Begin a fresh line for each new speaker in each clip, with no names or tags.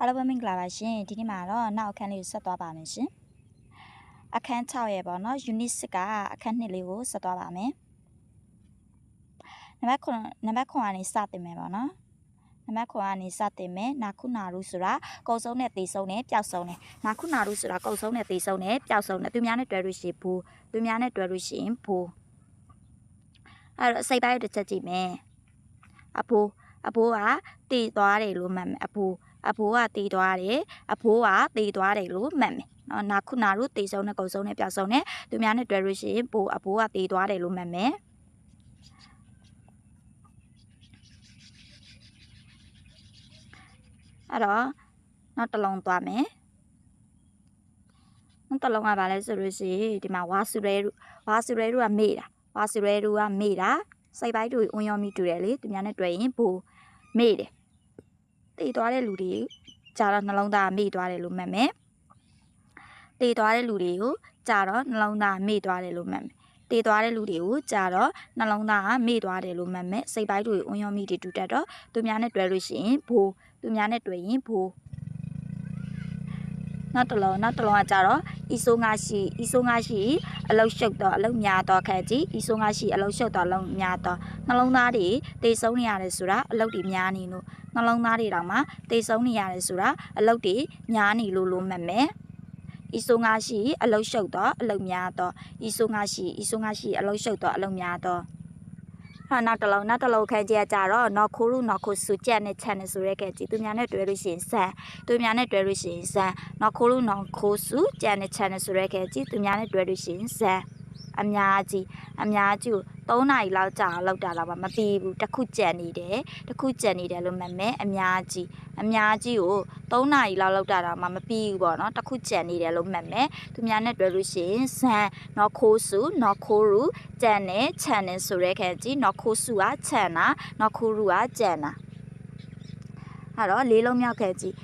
အားလုံးပဲမင်္ဂလာပါရှင်ဒီနေ့မှာတော့နောက်အခန်းလေးကိုဆက်သွားပါမယ်ရှင်အခန်း6ရဲ့ပေါ့နော် unit 6ကအခန်း2လေးကိုဆက်သွားပါမယ်နံပါတ်9ကနေစတင်မယ်ပေါ့နော်နံပါတ်9ကနေစတင်မယ်နာခုနာရုဆိုတာကုံဆုံးနဲ့သေဆုံးနဲ့ပျောက်ဆုံးနဲ့နာခုနာရုဆိုတာကုံဆုံးနဲ့သေဆုံးနဲ့ပျောက်ဆုံးနဲ့သူများနဲ့တွဲလို့ရှိရင်ဘူးသူများနဲ့တွဲလို့ရှိရင်ဘူးအဲ့တော့စိတ်ပိုင်းတစ်ချက်ကြည့်မယ်အဖိုးကတည်သွားတယ်လို့မှတ်မယ်အဖိုးကတည်သွားတယ်အဖိုးကတည်သွားတယ်လို့မှတ်မယ်နော်နာခုနာရုတည်ဆုံးနဲ့ကုံဆုံးနဲ့ပျောက်ဆုံးနဲ့သူများနဲ့တွဲလို့ရှိရင်ဘူးအဖိုးကတည်သွားတယ်လို့မှတ်မယ်အဲ့တော့နောက်တစ်လုံးသွားမယ်နောက်တစ်လုံးကဘာလဲဆိုလို့ရှိရင်ဒီမှာဝါစုရဲတို့ကမေ့တာစိတ်ပိုင်းတို့ဝင်ရောမိတူတယ်လေသူများနဲ့တွေ့ရင်ဘူမေ့တယ်တည်သွားတဲ့လူတွေကြာတော့နှလုံးသားမေ့သွားတယ်လို့မှတ်မယ်တည်သွားတဲ့လူတွေကိုကြာတော့နှလုံးသားမေ့သွားတယ်လို့မှတ်မယ်တည်သွားတဲ့လူတွေကိုကြာတော့နှလုံးသားမေ့သွားတယ်လို့မှတ်မယ်စိတ်ပိုင်းတို့ဝင်ရောမိတွေတူတတ်တော့သူများနဲ့တွေ့လို့ရှိရင်ဘူသူများနဲ့တွေ့ရင်ဘူနောက်တစ်လုံးကကြတော့ဤဆိုးငါရှိအလုတ်ရှုပ်တော့အလုတ်များတော့ခဲ့ကြည့်ဤဆိုးငါရှိအလုတ်ရှုပ်တော့အလုတ်များတော့နှလုံးသားတွေတေဆုံးနေရတယ်ဆိုတာအလုတ်တွေများနေလို့နှလုံးသားတွေတောင်မှတေဆုံးနေရတယ်ဆိုတာအလုတ်တွေများနေလို့မှတ်မယ်ဤဆိုးငါရှိအလုတ်ရှုပ်တော့အလုတ်များတော့ဤဆိုးငါရှိအလုတ်ရှုပ်တော့အလုတ်များတော့နောက်တစ်လုံးခန်းကြီးကကြတော့နော်ခိုးရုနော်ခိုးစုကြက်နဲ့ချက်နဲ့ဆိုရဲခဲ့ကြည့်သူများနဲ့တွဲလို့ရှိရင်ဆန်နော်ခိုးရုနော်ခိုးစုကြက်နဲ့ချက်နဲ့ဆိုရဲခဲ့ကြည့်သူများနဲ့တွဲလို့ရှိရင်ဆန်အများကြီးကို3နာရီလောက်ကြာလောက်တာတော့မပြီးဘူးတစ်ခုကြက်နေတယ်လို့မှတ်မယ်အများကြီးကို3နာရီလောက်တာတော့မပြီးဘူးပေါ့နော်တစ်ခုကြက်နေတယ်လို့မှတ်မယ်သူများနဲ့တွဲလို့ရှိရင်ဆန်နော်ခိုးစုနော်ခိုးရုကြက်နဲ့ချက်နဲ့ဆိုရဲခဲ့ကြည့်နော်ခိုးစုကချက်နာနော်ခိုးရုကကြက်နာအဲ့တော့လေးလုံးမြောက်ခဲ့ကြည့်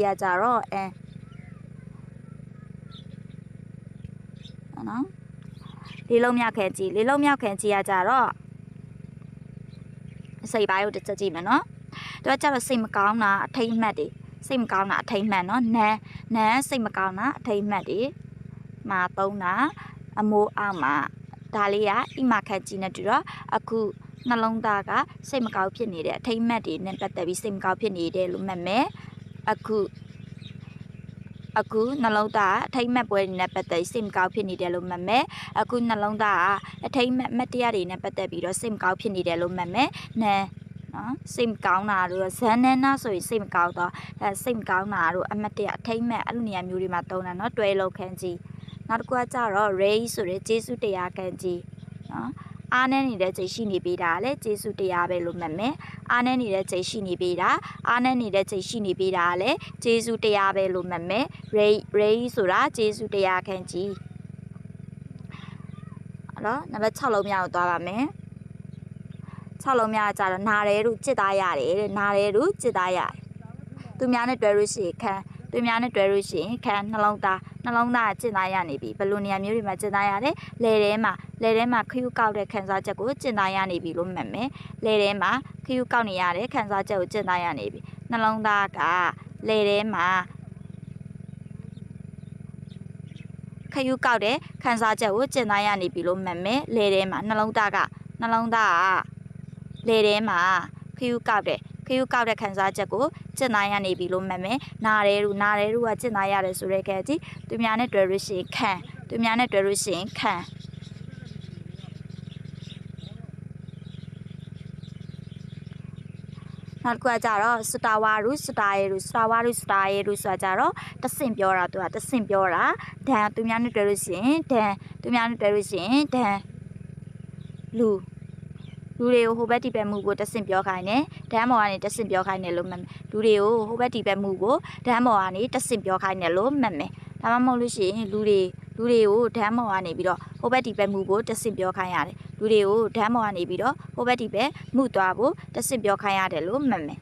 ကကြတော့နော်လေးလုံးမြောက်ခဲကြီးကကြတော့စိတ်ပိုင်းကိုတစ်ချက်ကြည့်မယ်နော်သူကကြတော့စိတ်မကောင်းတာအထိတ်အမှတ်နော်နန်းစိတ်မကောင်းတာအထိတ်အမှတ်တွေမှာသုံးတာအမိုးအောက်မှာဒါလေးကဣမခက်ကြီးနဲ့တူတော့အခုနှလုံးသားကစိတ်မကောင်းဖြစ်နေတဲ့အထိတ်အမှတ်တွေနဲ့ပတ်သက်ပြီးစိတ်မကောင်းဖြစ်နေတယ်လို့မှတ်မယ်အခုနှလုံးသားအထိတ်မှတ်ပွဲတွေနဲ့ပတ်သက်စိတ်မကောင်းဖြစ်နေတယ်လို့မှတ်မယ်အခုနှလုံးသားအထိတ်မှတ်တရားတွေနဲ့ပတ်သက်ပြီးတော့စိတ်မကောင်းဖြစ်နေတယ်လို့မှတ်မယ်နော်စိတ်မကောင်းတာတို့ဇန်နနာဆိုရင်စိတ်မကောင်းတော့စိတ်မကောင်းတာတို့အမတ်တရားအထိတ်မှတ်အဲ့လိုနေရာမျိုးတွေမှာသုံးတာနော်တွဲလုံးခန်းကြီးနောက်တစ်ခုကကြတော့ ray ဆိုတဲ့ကျေးဇူးတရားခန်းကြီးနော်အားနည်းနေတဲ့ချိန်ရှိနေပေးတာလေကျေးဇူးတရားပဲလို့မှတ်မယ်အားနည်းနေတဲ့ချိန်ရှိနေပေးတာလေကျေးဇူးတရားပဲလို့မှတ်မယ် ray ဆိုတာကျေးဇူးတရားခန်းကြီးအဲ့တော့နံပါတ်6လုံးမြောက်သွားပါမယ်6လုံးမြောက်ကြတော့နာရဲတို့จิตသားရတယ်တဲ့နာရဲတို့จิตသားရတယ်သူများနဲ့တွဲလို့ရှိရင်ခံနှလုံးသားจิตသားရနေပြီဘယ်လိုနေရာမျိုးတွေမှာจิตသားရတယ်လဲထဲမှာခရူးကောက်တဲ့ခံစားချက်ကိုจิตသားရနေပြီလို့မှတ်မယ်လဲထဲမှာခရူးကောက်နေရတဲ့ခံစားချက်ကိုจิตသားရနေပြီနှလုံးသားကလဲထဲမှာခရူးကောက်တဲ့ခံစားချက်ကိုจิตသားရနေပြီလို့မှတ်မယ်လဲထဲမှာနှလုံးသားကလဲထဲမှာခရူးကောက်တဲ့ခံစားချက်ကိုจิตသားရနေပြီလို့မှတ်မယ်နာရဲတို့ကจิตသားရတယ်ဆိုရဲခဲ့ကြည့်သူများနဲ့တွဲလို့ရှိရင်ခံနောက်တစ်ခုကကြတော့စတာဝါရုဆိုတာကြတော့တဆင့်ပြောတာသူကတဆင့်ပြောတာဒန်သူများနဲ့တွဲလို့ရှိရင်ဒန်လူတွေကိုဟိုဘက်ဒီဘက်မှုကိုတဆင့်ပြောခိုင်းတယ်ဒန်းပေါ်ကနေတဆင့်ပြောခိုင်းတယ်လို့မှတ်မယ်လူတွေကိုဟိုဘက်ဒီဘက်မှုကိုဒန်းပေါ်ကနေတဆင့်ပြောခိုင်းတယ်လို့မှတ်မယ်ဒါမှမဟုတ်လို့ရှိရင်လူတွေကိုဒန်းပေါ်ကနေပြီးတော့ဟိုဘက်ဒီဘက်မှုကိုတဆင့်ပြောခိုင်းရတယ်လူတွေကိုဒန်းပေါ်ကနေပြီးတော့ဟိုဘက်ဒီဘက်မှုသွားဖို့တဆင့်ပြောခိုင်းရတယ်လို့မှတ်မယ်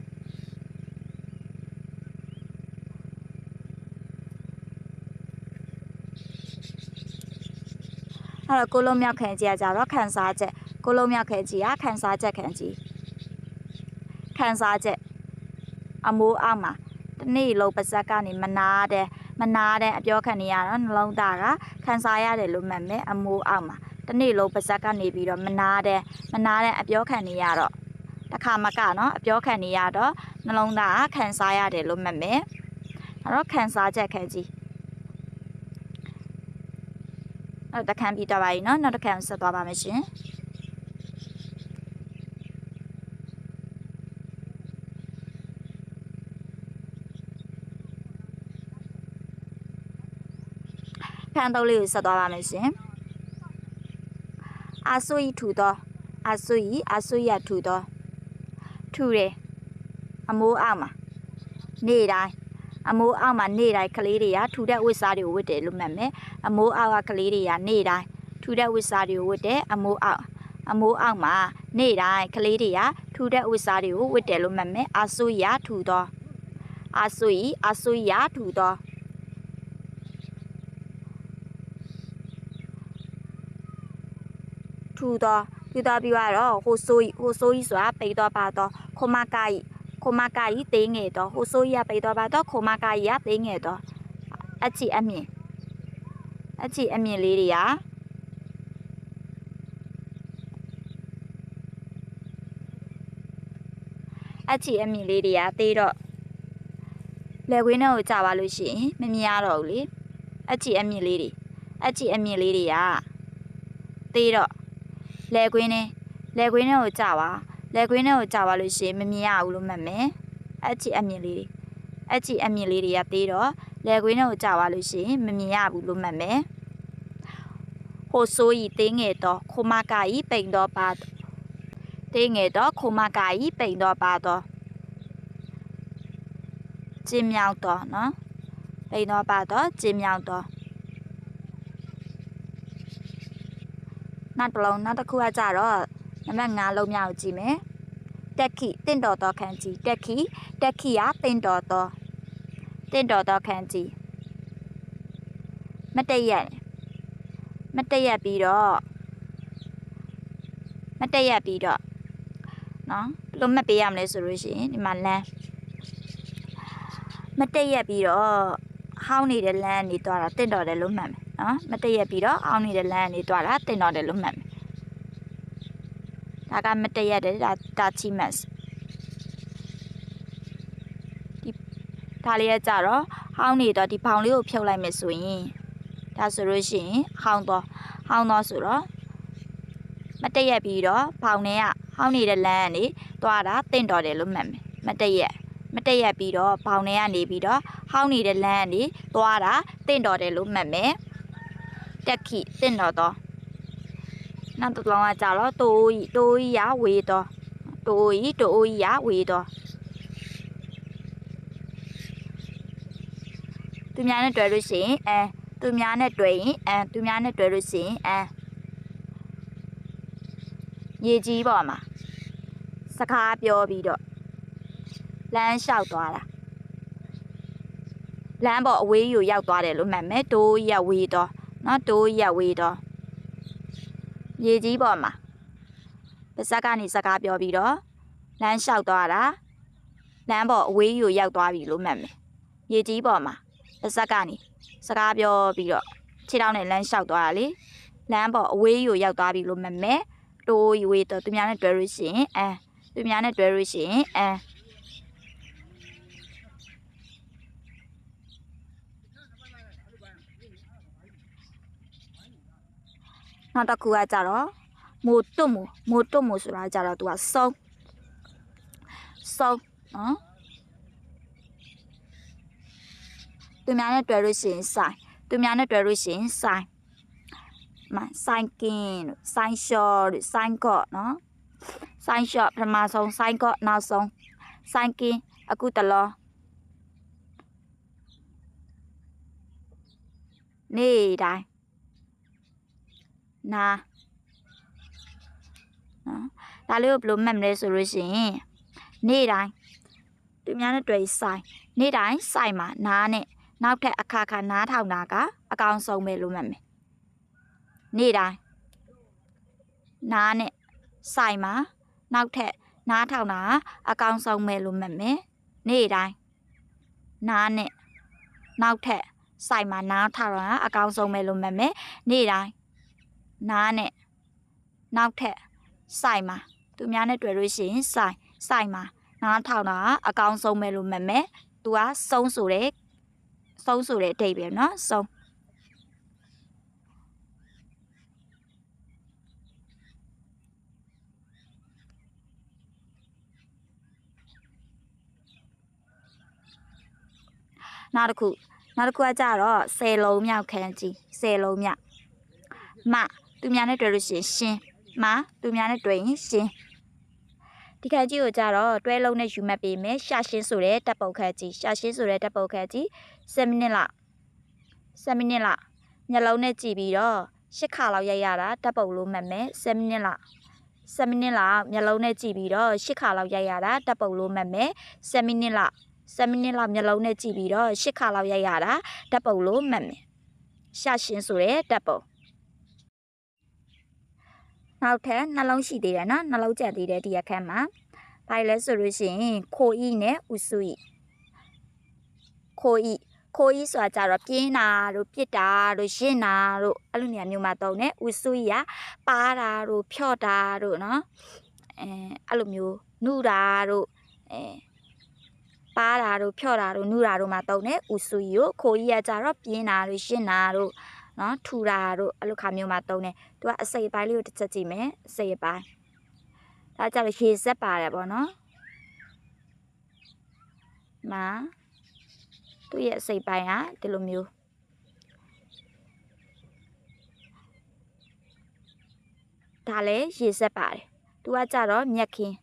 အဲ့တော့ကိုလုံးမြောက်ခံကြီးကကြတော့ခံစားချက်ကိုလုံးမြောက်ခဲကြီးကခံစားချက်အမိုးအောက်မှာ တနေ့လုံးပါဇက်ကနေမနာတဲ့အပြောခံနေရတော့နှလုံးသားကခံစားရတယ်လို့မှတ်မယ်အမိုးအောက်မှာတနေ့လုံးပါဇက်ကနေပြီးတော့မနာတဲ့အပြောခံနေရတော့တခါမကနော်အပြောခံနေရတော့နှလုံးသားကခံစားရတယ်လို့မှတ်မယ်အဲ့တော့ခံစားချက်ခံကြည့်အဲ့တခါပြီးတော့ပါပြီနော်နောက်တစ်ခါဆက်သွားပါမယ်ရှင်ခန်းသုံးလေးကိုဆက်သွားပါမယ်ရှင်အာဆွေထူသောအာဆွေရထူသောထူတယ်အမိုးအောက်မှာနေ့တိုင်းအမိုးအောက်မှာနေ့တိုင်းကလေးတွေကထူတဲ့ဝတ်စားတွေကိုဝတ်တယ်လို့မှတ်မယ်အမိုးအောက်ကကလေးတွေကနေ့တိုင်းထူတဲ့ဝတ်စားတွေကိုဝတ်တယ်အမိုးအောက်မှာနေ့တိုင်းကလေးတွေကထူတဲ့ဝတ်စားတွေကိုဝတ်တယ်လို့မှတ်မယ်အာဆွေရထူသောအာဆွေရထူသောထူသောပြီးတော့ဟိုဆိုကြီးဆိုတာပိတ်တော့ပါတော့ခမကာကြီးသေးငယ်တော့ဟိုဆိုကြီးကပိတ်တော့ပါတော့ခမကာကြီးကသေးငယ်တော့အချီအမြင်လေးတွေသေးတော့လက်ခွင်းထဲကိုကြာပါလို့ရှိရင်မမြင်ရတော့ဘူးလေအချီအမြင်လေးတွေကသေးတော့လက်ခွင်းထဲကိုကြာပါလို့ရှိရင်မမြင်ရဘူးလို့မှတ်မယ်အချီအမြင်လေးတွေကသေးတော့လက်ခွင်းထဲကိုကြာပါလို့ရှိရင်မမြင်ရဘူးလို့မှတ်မယ်ဟိုဆိုကြီးသေးငယ်တော့ခမကာကြီးပိန်တော့ပါသေးငယ်တော့ခမကာကြီးပိန်တော့ပါတော့ကျင်းမြောက်တော့နော်ပိန်တော့ပါတော့ကျင်းမြောက်တော့နောက်တစ်ခုကကြတော့နံပါတ်5လုံးမြောက်ကြည့်မယ်တက်ခိတင့်တော်တော်ခန်းကြီးတက်ခိကတင့်တော်တော်ခန်းကြီးမတည့်ရက်ပြီးတော့နော်ဘယ်လိုမှတ်ပေးရမလဲဆိုလို့ရှိရင်ဒီမှာလမ်းမတည့်ရက်ပြီးတော့ဟောင်းနေတဲ့လမ်းကနေသွားတာတင့်တော်တယ်လို့မှတ်မယ်နော်မတည့်ရက်ပြီးတော့ဟောင်းနေတဲ့လမ်းကနေသွားတာတင့်တော်တယ်လို့မှတ်မယ်ဒါကမတည့်ရက်တယ်ဒါချီမတ်ဒါလေးကကြတော့ဟောင်းနေတော့ဒီဘောင်လေးကိုဖြုတ်လိုက်မယ်ဆိုရင်ဒါဆိုလို့ရှိရင်ဟောင်းတော့ဆိုတော့မတည့်ရက်ပြီးတော့ဘောင်ထဲကဟောင်းနေတဲ့လမ်းကနေသွားတာတင့်တော်တယ်လို့မှတ်မယ်မတည့်ရက်ပြီးတော့ဘောင်ထဲကနေပြီးတော့ဟောင်းနေတဲ့လမ်းကနေသွားတာတင့်တော်တယ်လို့မှတ်မယ်တက်ခိတင့်တော်တော့နောက်တစ်လုံးကကြတော့တိုးကြီးရဝေတော့တိုးကြီးရဝေတော့သူများနဲ့တွေ့လို့ရှိရင်သူများနဲ့တွေ့လို့ရှိရင်ရေကြီးပေါ်မှာစကားပြောပြီးတော့လမ်းလျှောက်သွားတာလမ်းပေါ်အဝေးယူရောက်သွားတယ်လို့မှတ်မယ်တိုးကြီးရဝေတော့နော်တိုးကြီးရဝေတော့ရေကြီးပေါ်မှာပါဇက်ကနေစကားပြောပြီးတော့လမ်းလျှောက်သွားတာလမ်းပေါ်အဝေးယူရောက်သွားပြီလို့မှတ်မယ်ရေကြီးပေါ်မှာပါဇက်ကနေစကားပြောပြီးတော့ခြေထောက်နဲ့လမ်းလျှောက်သွားတာလေလမ်းပေါ်အဝေးယူရောက်သွားပြီလို့မှတ်မယ်တိုးဝေတော့သူများနဲ့တွဲလို့ရှိရင်နောက်တစ်ခုကကြတော့မို့တွတ်ဆိုတာကြတော့သူကဆုံးနော်သူများနဲ့တွဲလို့ရှိရင်ဆိုင်ဆိုင်ကင်းဆိုင်ရှော့ဆိုင်ကော့နော်ဆိုင်ရှော့ပထမဆုံးဆိုင်ကော့နောက်ဆုံးဆိုင်ကင်းအခုတလောနေ့တိုင်းနာနော်ဒါလေးကိုဘယ်လိုမှတ်မလဲဆိုလို့ရှိရင်နေ့တိုင်းသူများနဲ့တွေ့ဆိုင်နေ့တိုင်းဆိုင်မှာနားနဲ့နောက်ထပ်အခါနားထောင်တာကအကောင်ဆုံးပဲလို့မှတ်မယ်နေ့တိုင်းနားနဲ့ဆိုင်မှာနောက်ထပ်နားထောင်တာအကောင်ဆုံးပဲလို့မှတ်မယ်နေ့တိုင်း နားနဲ့နောက်ထပ်စိုက်မှာနားထောင်တာအကောင်းဆုံးပဲလို့မှတ်မယ်နေ့တိုင်းနားနဲ့နောက်ထပ်စိုက်မှာသူများနဲ့တွေ့လို့ရှိရင်စိုက်မှာနားထောင်တာအကောင်းဆုံးပဲလို့မှတ်မယ်သူကဆုံးဆိုတဲ့အဓိပ္ပာယ်နော်ဆုံးနောက်တစ်ခုကကြတော့10လုံးမြောက်ခန်းကြီး10လုံးမြောက်မသူများနဲ့တွေ့လို့ရှိရင်ရှင်မသူများနဲ့တွေ့ရင်ရှင်ဒီခန်းကြီးကိုကြတော့တွဲလုံးနဲ့ယူမှတ်ပေးမယ်ရှာရှင်းဆိုတဲ့တပ်ပုတ်ခန်းကြီးရှာရှင်းဆိုတဲ့တပ်ပုတ်ခန်းကြီး7မိနစ်လောက်မျက်လုံးနဲ့ကြည့်ပြီးတော့10ခါလောက်ရိုက်ရတာတပ်ပုတ်လို့မှတ်မယ်7မိနစ်လောက်မျက်လုံးနဲ့ကြည့်ပြီးတော့10ခါလောက်ရိုက်ရတာတပ်ပုတ်လို့မှတ်မယ်7မိနစ်လောက်မျက်လုံးနဲ့ကြည့်ပြီးတော့10ခါလောက်ရိုက်ရတာတပ်ပုတ်လို့မှတ်မယ်ရှာရှင်းဆိုတဲ့တပ်ပုတ်နောက်ထပ်နှလုံးရှိသေးတယ်နော်နှလုံးကျန်သေးတယ်ဒီအခန်းမှာဘာလဲဆိုလို့ရှိရင်ခိုဤနဲ့ဥစုဤခိုဤဆိုတာကြတော့ပြင်းတာတို့ပြစ်တာတို့ရှင်းတာတို့အဲ့လိုနေရာမျိုးမှာသုံးတယ်ဥစုဤကပါတာတို့ဖြော့တာတို့နော်အဲ့လိုမျိုးနုတာတို့ပါတာတို့ဖြော့တာတို့နုတာတို့မှာသုံးတယ်ဥစုဤကိုခိုဤကကြတော့ပြင်းတာတို့ရှင်းတာတို့နော်ထူတာတို့အဲ့လိုခါမျိုးမှာသုံးတယ်သူကအစိပ်ပိုင်းလေးကိုတစ်ချက်ကြည့်မယ်အစိပ်ပိုင်းဒါကြတော့ရေစက်ပါတယ်ပေါ့နော်မာသူ့ရဲ့အစိပ်ပိုင်းကဒီလိုမျိုးဒါလည်းရေစက်ပါတယ်သူကကြတော့မြက်ခင်း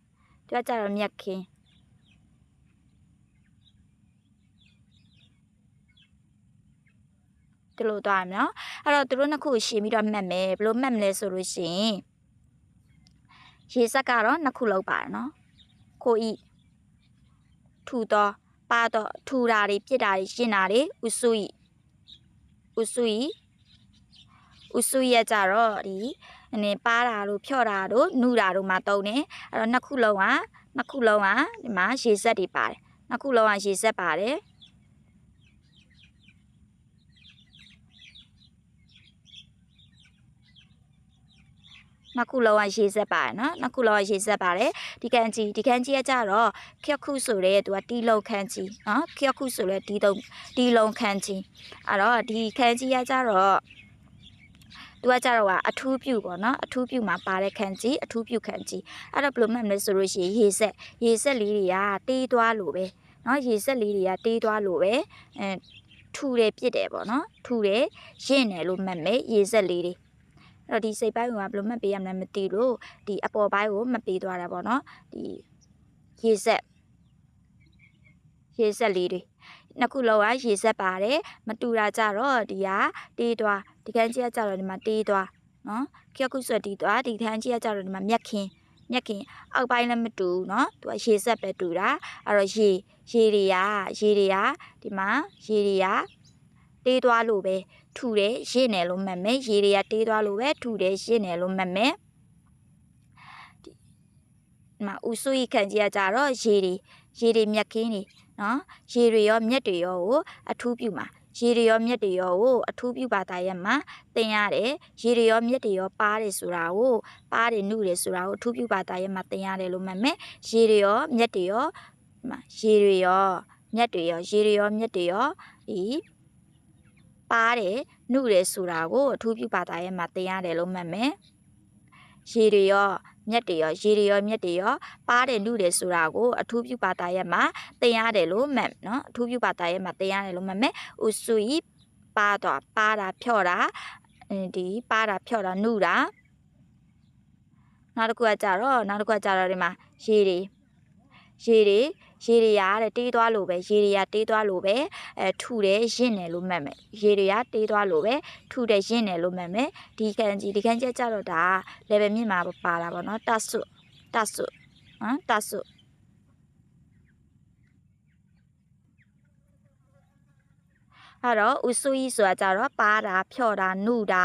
ဒီလိုသွားမယ်နော်အဲ့တော့သူတို့နှစ်ခုရှင်းပြီးတော့မှတ်မယ်ဘယ်လိုမှတ်မလဲဆိုလို့ရှိရင်ရေစက်ကတော့နှစ်ခုလောက်ပါတယ်နော်ခိုဤထူတော့ပါတော့ထူတာတွေပြစ်တာတွေရှင်းတာတွေဥစုဤရကြတော့ဒီအနေပါတာတို့ဖြော့တာတို့နုတာတို့မှာတုံးတယ်အဲ့တော့နှစ်ခုလုံးကဒီမှာရေစက်တွေပါတယ်နှစ်ခုလုံးကရေစက်ပါတယ်နှစ်ခုလုံးကရေစက်ပါတယ်နော်နှစ်ခုလုံးကရေစက်ပါတယ်ဒီခန်းကြီးကကြတော့ခက်ခုဆိုတဲ့သူကတီလုံးခန်းကြီးနော်ခက်ခုဆိုတဲ့တီလုံးခန်းကြီးအဲ့တော့ဒီခန်းကြီးကကြတော့သူကကြတော့အထူးပြုပေါ့နော်အထူးပြုမှာပါတဲ့ခန်းကြီးအထူးပြုခန်းကြီးအဲ့တော့ဘယ်လိုမှတ်မလဲဆိုလို့ရှိရင်ရေစက်လေးတွေကတေးသွားလို့ပဲနော်ရေစက်လေးတွေကတေးသွားလို့ပဲထူတယ်ပြစ်တယ်ပေါ့နော်ထူတယ်ရင့်တယ်လို့မှတ်မယ်ရေစက်လေးတွေအဲ့တော့ဒီစိတ်ပိုင်းကဘယ်လိုမှတ်ပေးရမလဲမသိလို့ဒီအပေါ်ပိုင်းကိုမှတ်ပေးသွားတာပေါ့နော်ဒီရေစက်လေးတွေနှစ်ခုလုံးကရေစက်ပါတယ်မတူတာကြတော့ဒီကတေးသွားဒီခန်းကြီးကကြတော့ဒီမှာတေးသွားနော်ခက်ခုဆိုတီးသွားဒီခန်းကြီးကကြတော့ဒီမှာမြက်ခင်းအောက်ပိုင်းလည်းမတူနော်သူကရေစက်ပဲတူတာအဲ့တော့ရေတွေကဒီမှာရေတွေကတေးသွားလို့ပဲထူတယ်ရင့်တယ်လို့မှတ်မယ်ရေတွေကတေးသွားလို့ပဲထူတယ်ရင့်တယ်လို့မှတ်မယ်ဒီမှာဥစုဤခန်းကြီးကကြတော့ရေတွေမြက်ခင်းတွေနော်ရေတွေရောမြက်တွေရောကိုအထူးပြုမှာရေတွေရောမြက်တွေရောကိုအထူးပြုပါတာရဲ့မှာသင်ရတယ်ရေတွေရောမြက်တွေရောပါတယ်ဆိုတာကိုပါတယ်နုတယ်ဆိုတာကိုအထူးပြုပါတာရဲ့မှာသင်ရတယ်လို့မှတ်မယ်ရေတွေရောမြက်တွေရောဒီပါတယ်နုတယ်ဆိုတာကိုအထူးပြုပါတာရဲ့မှာသင်ရတယ်လို့မှတ်မယ်ရေတွေရောမြက်တွေရောပါတယ်နုတယ်ဆိုတာကိုအထူးပြုပါတာရဲ့မှာသင်ရတယ်လို့မှတ်နော်အထူးပြုပါတာရဲ့မှာသင်ရတယ်လို့မှတ်မယ်ဥစုဤပါတာဖြော့တာဒီပါတာဖြော့တာနုတာနောက်တစ်ခုကကြတော့ဒီမှာရေတွေရတဲ့တေးသွားလို့ပဲရေတွေကတေးသွားလို့ပဲထူတယ်ရင့်တယ်လို့မှတ်မယ်ရေတွေကတေးသွားလို့ပဲထူတယ်ရင့်တယ်လို့မှတ်မယ်ဒီခန်းကြီးကြတော့ဒါ level မြင့်မှာပါလာပါတော့တဆုအဲ့တော့ဥစုဤဆိုတာကြတော့ပါတာဖြော့တာနုတာ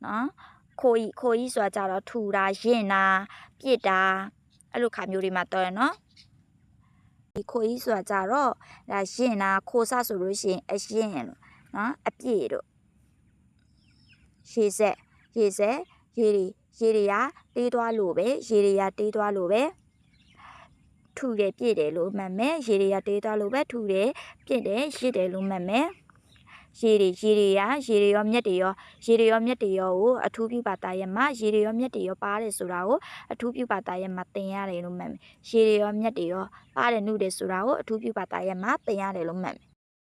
နော်ခိုဤဆိုတာကြတော့ထူတာရင့်တာပြစ်တာအဲ့လိုခါမျိုးတွေမှာတော့ရနော် ဒီခိုကြီးဆိုတာကြတော့ဒါရင်နာခိုးစဆိုလို့ရှိရင်အရင်လို့နော်အပြည့်တို့ရေဆက်ရေတွေကတေးသွားလို့ပဲရေတွေကတေးသွားလို့ပဲထူတယ်ပြည့်တယ်လို့မှတ်မယ်ရေတွေကတေးသွားလို့ပဲထူတယ်ပြည့်တယ်ရစ်တယ်လို့မှတ်မယ်ရေတွေရောမြက်တွေရောမြက်တွေရောကိုအထူးပြုပါတာရဲ့မှာရေတွေရောမြက်တွေရောပါတယ်ဆိုတာကိုအထူးပြုပါတာရဲ့မှာသင်ရတယ်လို့မှတ်မယ်ရေတွေရောမြက်တွေရောပါတယ်နှုတ်တယ်ဆိုတာကိုအထူးပြုပါတာရဲ့မှာသင်ရတယ်လို့မှတ်မယ်